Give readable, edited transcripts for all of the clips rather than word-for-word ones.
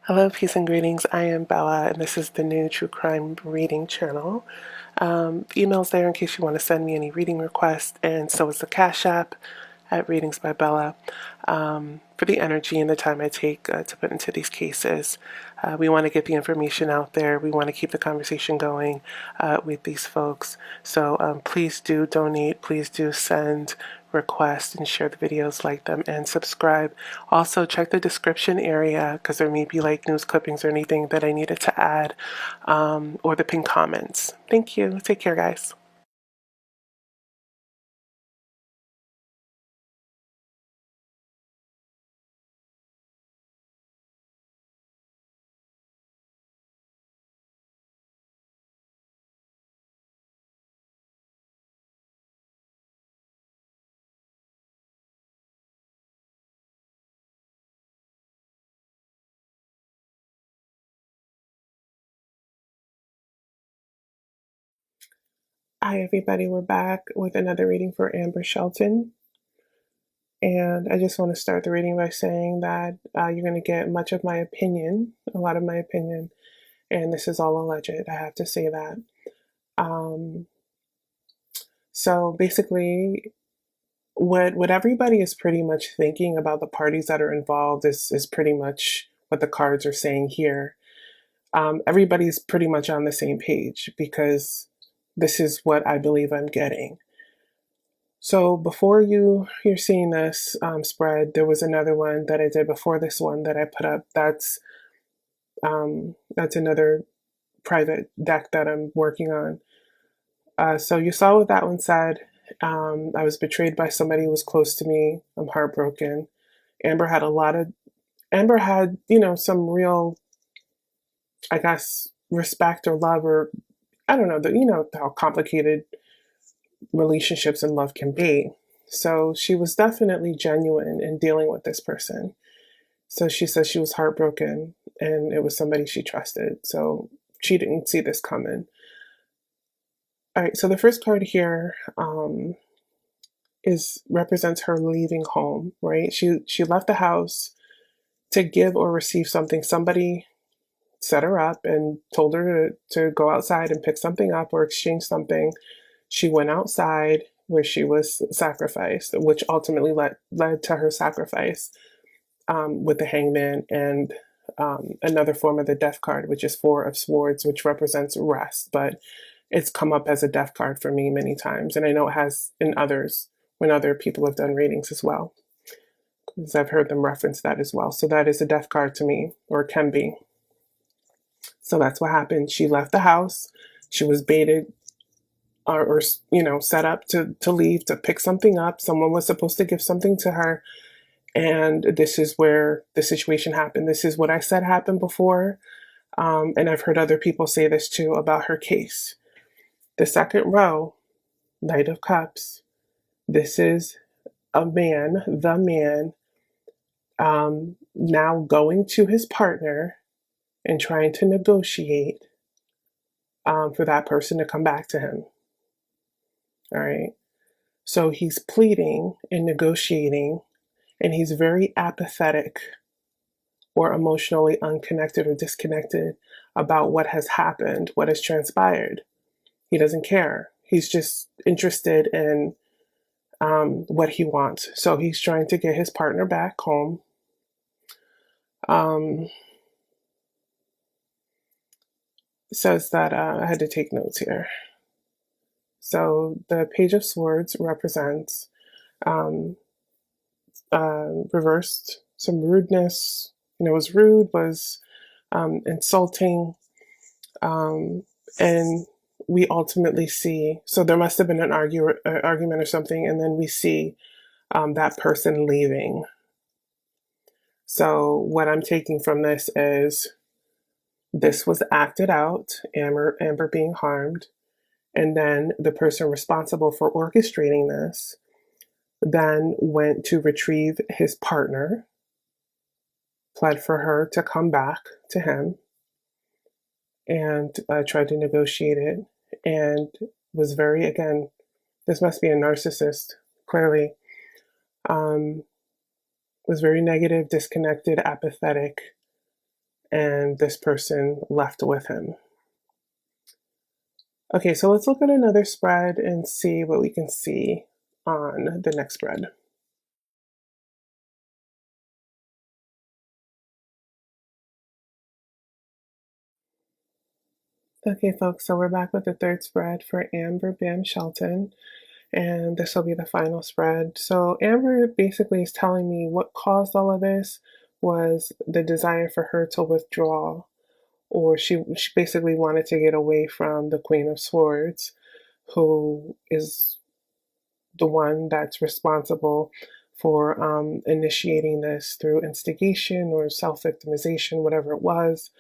Hello, peace and greetings. I am Bella, and this is the new True Crime Reading channel. Email's there in case you want to send me any reading requests, and so is the Cash App at Readings by Bella. For the energy and the time I take to put into these cases, we want to get the information out there. We want to keep the conversation going with these folks. So please do donate. Please do send request and share the videos, like them, and subscribe. Also, check the description area because there may be like news clippings or anything that I needed to add, or the pinned comments. Thank you. Take care, guys. Hi, everybody. We're back with another reading for Amber Shelton. And I just want to start the reading by saying that you're going to get much of my opinion, a lot of my opinion, and this is all alleged. I have to say that. Um, so basically, what everybody is pretty much thinking about the parties that are involved is pretty much what the cards are saying here. Everybody's pretty much on the same page because this is what I believe I'm getting. So before you're seeing this spread, there was another one that I did before this one that I put up. That's another private deck that I'm working on. So you saw what that one said. I was betrayed by somebody who was close to me. I'm heartbroken. Amber had a lot of Amber had, some real, I guess, respect or love, or I don't know, how complicated relationships and love can be. So she was definitely genuine in dealing with this person. So she says she was heartbroken and it was somebody she trusted. So she didn't see this coming. All right, so the first card here is represents her leaving home, right? She left the house to give or receive something. Somebody set her up and told her to go outside and pick something up or exchange something. She went outside where she was sacrificed, which ultimately led to her sacrifice with the hangman and another form of the death card, which is Four of Swords, which represents rest. But it's come up as a death card for me many times. And I know it has in others when other people have done readings as well, because I've heard them reference that as well. So that is a death card to me, or can be. So that's what happened. She left the house. She was baited or set up to leave, to pick something up. Someone was supposed to give something to her. And this is where the situation happened. This is what I said happened before. And I've heard other people say this too about her case. The second row, Knight of Cups, this is a man, the man, now going to his partner and trying to negotiate for that person to come back to him. All right. So he's pleading and negotiating, and he's very apathetic or emotionally unconnected or disconnected about what has happened, what has transpired. He doesn't care. He's just interested in what he wants. So he's trying to get his partner back home. Says that I had to take notes here. So the Page of Swords represents reversed some rudeness. Was rude, was insulting, and we ultimately see. So there must have been an argument or something, and then we see that person leaving. So what I'm taking from this is this was acted out, Amber being harmed, and then the person responsible for orchestrating this then went to retrieve his partner, pled for her to come back to him, and tried to negotiate it, and was very, again, this must be a narcissist, clearly, was very negative, disconnected, apathetic, and this person left with him. Okay, so let's look at another spread and see what we can see on the next spread. Okay, folks, so we're back with the third spread for Amber Bam Shelton, and this will be the final spread. So Amber basically is telling me what caused all of this was the desire for her to withdraw, or she basically wanted to get away from the Queen of Swords, who is the one that's responsible for initiating this through instigation or self-victimization, whatever it was.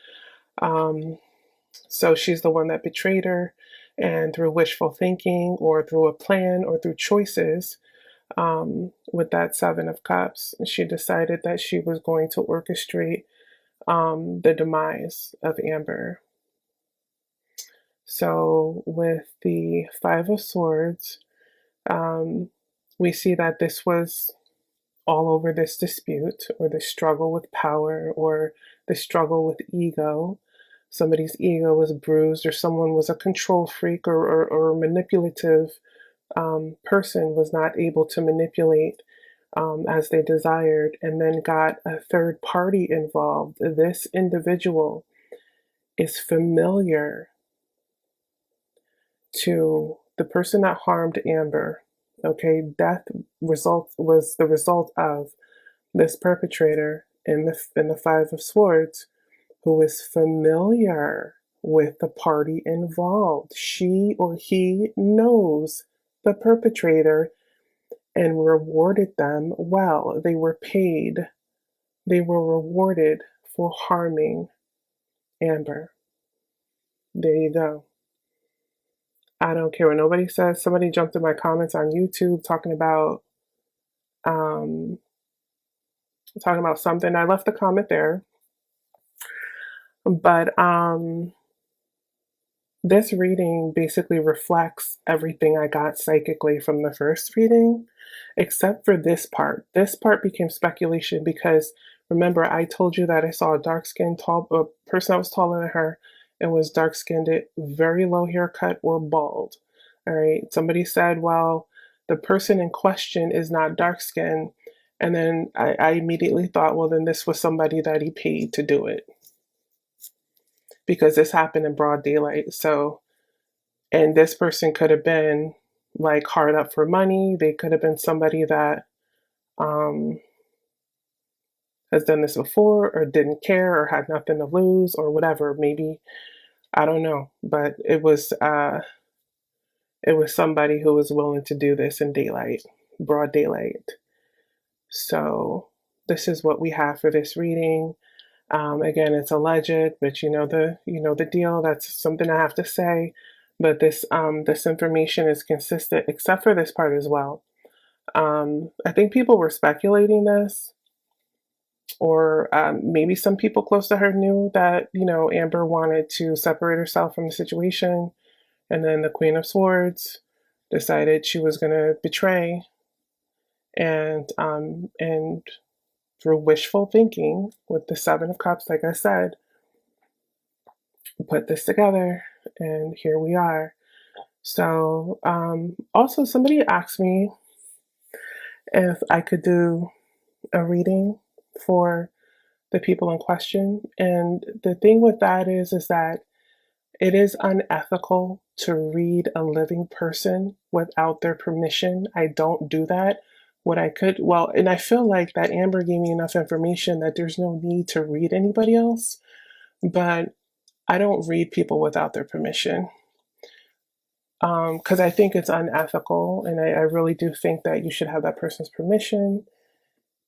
So she's the one that betrayed her, and through wishful thinking or through a plan or through choices, with that Seven of Cups, she decided that she was going to orchestrate the demise of Amber. So with the Five of Swords, we see that this was all over this dispute or the struggle with power or the struggle with ego. Somebody's ego was bruised, or someone was a control freak or manipulative person, was not able to manipulate as they desired, and then got a third party involved. This individual is familiar to the person that harmed Amber. Okay, death was the result of this perpetrator in the Five of Swords, who is familiar with the party involved. She or he knows the perpetrator and rewarded them well. They were paid, they were rewarded for harming Amber. There you go. I don't care what nobody says. Somebody jumped in my comments on YouTube um, talking about something. I left the comment there, but this reading basically reflects everything I got psychically from the first reading, except for this part. This part became speculation because remember, I told you that I saw a dark-skinned, a person that was taller than her and was dark-skinned, very low haircut or bald. All right. Somebody said, well, the person in question is not dark-skinned. And then I immediately thought, well, then this was somebody that he paid to do it, because this happened in broad daylight. So, and this person could have been like hard up for money. They could have been somebody that um, has done this before or didn't care or had nothing to lose or whatever. Maybe, I don't know, but it was somebody who was willing to do this in daylight, broad daylight. So this is what we have for this reading. Again, it's alleged, but you know the deal. That's something I have to say. But this information is consistent, except for this part as well. I think people were speculating this, or maybe some people close to her knew that Amber wanted to separate herself from the situation, and then the Queen of Swords decided she was going to betray, and through wishful thinking with the Seven of Cups, like I said, put this together, and here we are. So, also somebody asked me if I could do a reading for the people in question. And the thing with that is that it is unethical to read a living person without their permission. I don't do that. What I could, well, and I feel like that Amber gave me enough information that there's no need to read anybody else, but I don't read people without their permission. Because I think it's unethical, and I really do think that you should have that person's permission.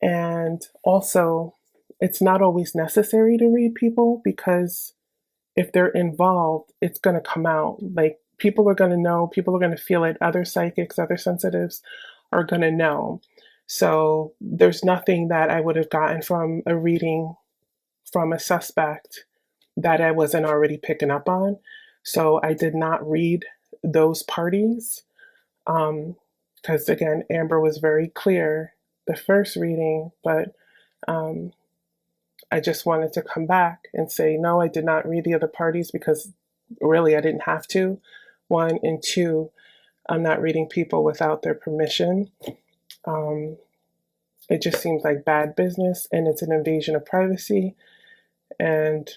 And also, it's not always necessary to read people, because if they're involved, it's going to come out. Like, people are going to know, people are going to feel it. Other psychics, other sensitives are going to know. So there's nothing that I would have gotten from a reading from a suspect that I wasn't already picking up on. So I did not read those parties, because again, Amber was very clear the first reading, but I just wanted to come back and say, no, I did not read the other parties because really I didn't have to. One, and two, I'm not reading people without their permission. Um, it just seems like bad business and it's an invasion of privacy. And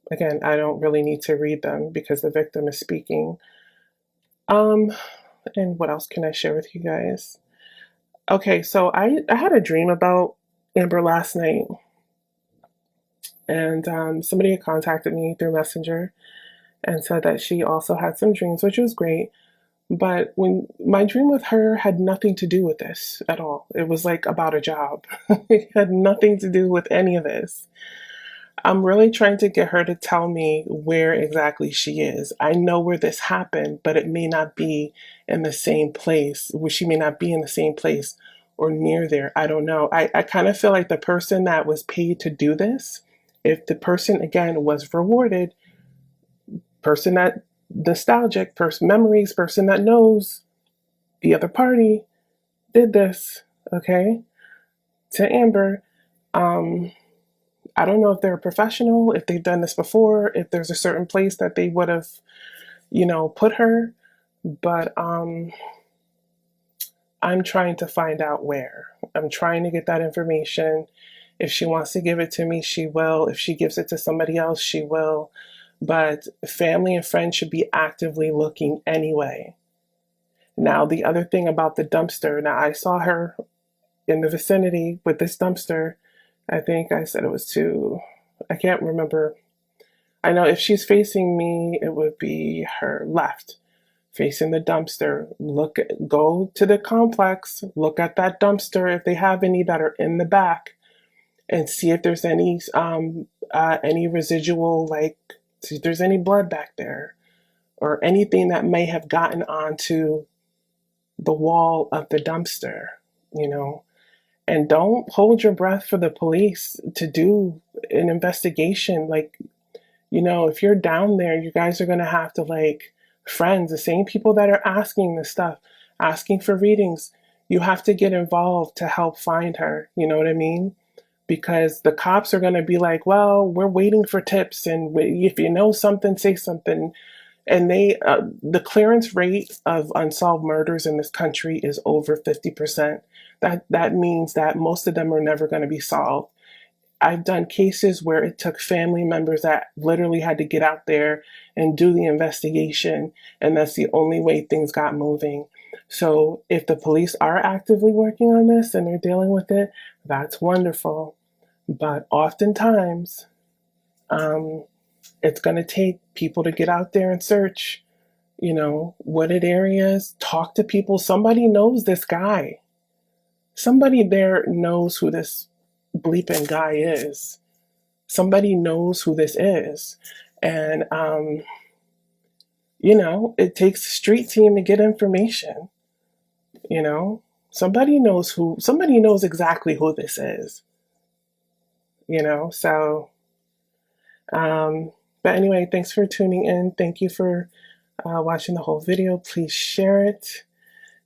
again, I don't really need to read them because the victim is speaking. Um, and what else can I share with you guys? Okay, so I had a dream about Amber last night, and somebody had contacted me through Messenger and said that she also had some dreams, which was great. But when my dream with her had nothing to do with this at all, it was like about a job. It had nothing to do with any of this. I'm really trying to get her to tell me where exactly she is. I know where this happened, but it may not be in the same place, where she may not be in the same place or near there. I don't know. I kind of feel like the person that was paid to do this, if the person again was rewarded, person that nostalgic, person memories, person that knows the other party did this, okay, to Amber. Um, I don't know if they're a professional, if they've done this before, if there's a certain place that they would have, put her, but I'm trying to find out where. I'm trying to get that information. If she wants to give it to me, she will. If she gives it to somebody else, she will. But family and friends should be actively looking anyway. Now, the other thing about the dumpster, now I saw her in the vicinity with this dumpster. I think I said it was I can't remember. I know if she's facing me, it would be her left, facing the dumpster. Go to the complex, look at that dumpster if they have any that are in the back, and see if there's any residual, like see if there's any blood back there or anything that may have gotten onto the wall of the dumpster, you know. And don't hold your breath for the police to do an investigation. Like, if you're down there, you guys are going to have to, like, friends, the same people that are asking this stuff, asking for readings, you have to get involved to help find her. You know what I mean? Because the cops are going to be like, well, we're waiting for tips. And if you know something, say something. And the clearance rate of unsolved murders in this country is over 50%. That means that most of them are never going to be solved. I've done cases where it took family members that literally had to get out there and do the investigation, and that's the only way things got moving. So if the police are actively working on this and they're dealing with it, that's wonderful. But oftentimes, it's going to take people to get out there and search, wooded areas, talk to people. Somebody knows this guy. Somebody there knows who this bleeping guy is. Somebody knows who this is. And, it takes a street team to get information. Somebody knows exactly who this is, so, but anyway, thanks for tuning in. Thank you for watching the whole video. Please share it.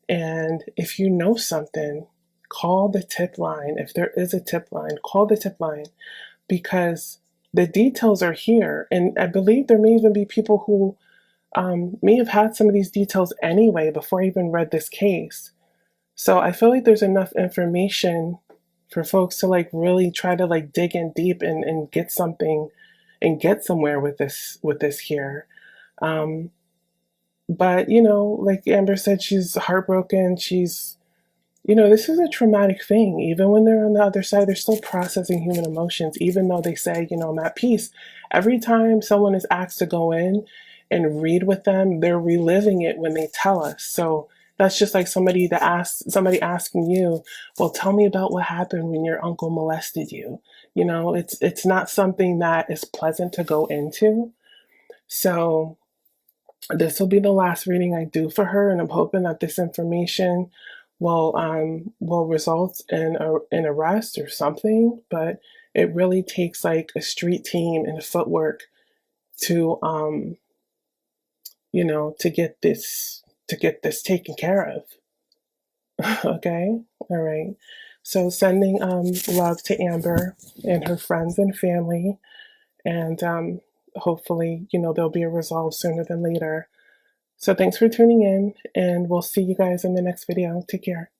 And if you know something, call the tip line. If there is a tip line, call the tip line because the details are here. And I believe there may even be people who may have had some of these details anyway before I even read this case. So I feel like there's enough information for folks to really try to dig in deep and get something and get somewhere with this here. But like Amber said, she's heartbroken. She's this is a traumatic thing. Even when they're on the other side, they're still processing human emotions, even though they say, I'm at peace. Every time someone is asked to go in and read with them, they're reliving it when they tell us. So that's just like somebody asking you, well, tell me about what happened when your uncle molested you. It's not something that is pleasant to go into. So this will be the last reading I do for her, and I'm hoping that this information will result in an arrest or something. But it really takes like a street team and footwork to to get this taken care of. Okay, all right. So sending love to Amber and her friends and family, and hopefully, there'll be a resolve sooner than later. So thanks for tuning in, and we'll see you guys in the next video. Take care.